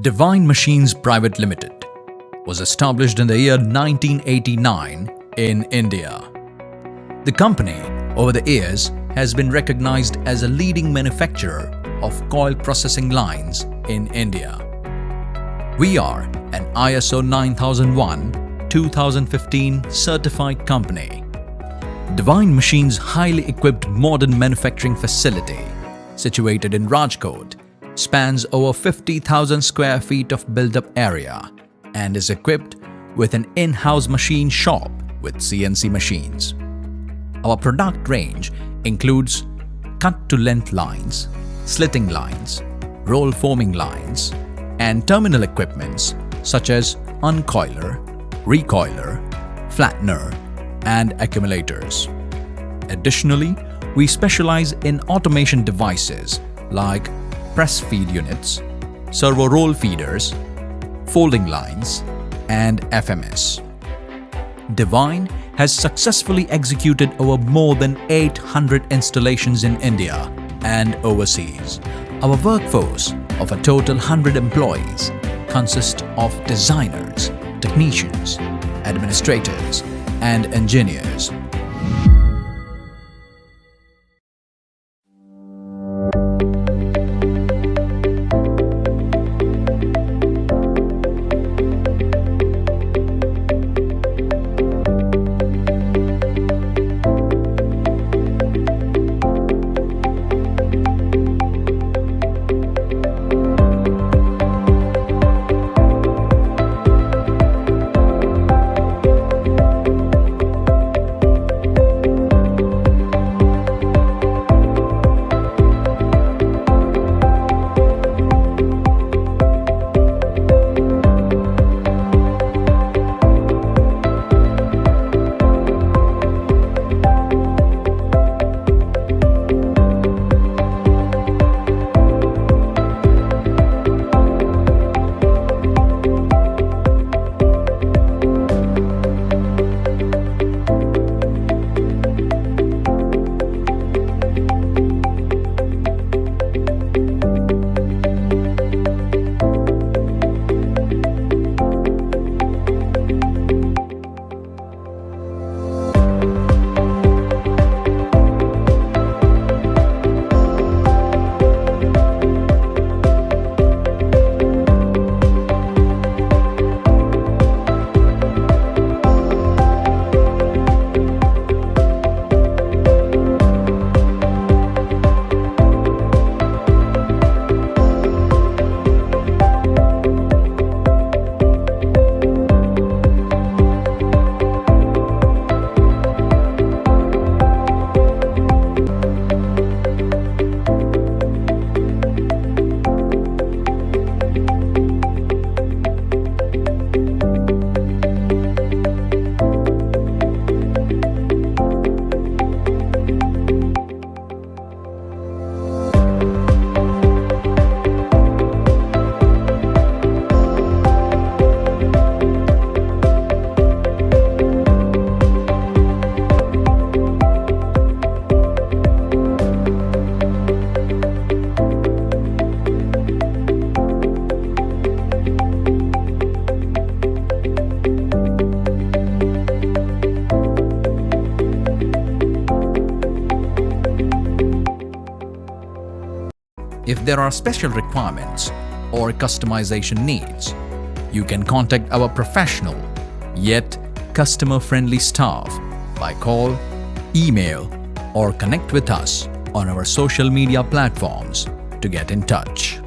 Divine Machines Pvt Limited was established in the year 1989 in India. The company, over the years, has been recognized as a leading manufacturer of coil processing lines in India. We are an ISO 9001-2015 certified company. Divine Machines' highly equipped modern manufacturing facility, situated in Rajkot, spans over 50,000 square feet of built-up area and is equipped with an in-house machine shop with CNC machines. Our product range includes cut-to-length lines, slitting lines, roll forming lines, and terminal equipments such as uncoiler, recoiler, flattener, and accumulators. Additionally, we specialize in automation devices like press feed units, servo roll feeders, folding lines, and FMS. Divine has successfully executed over more than 800 installations in India and overseas. Our workforce of a total 100 employees consists of designers, technicians, administrators, and engineers. If there are special requirements or customization needs, you can contact our professional yet customer-friendly staff by call, email, or connect with us on our social media platforms to get in touch.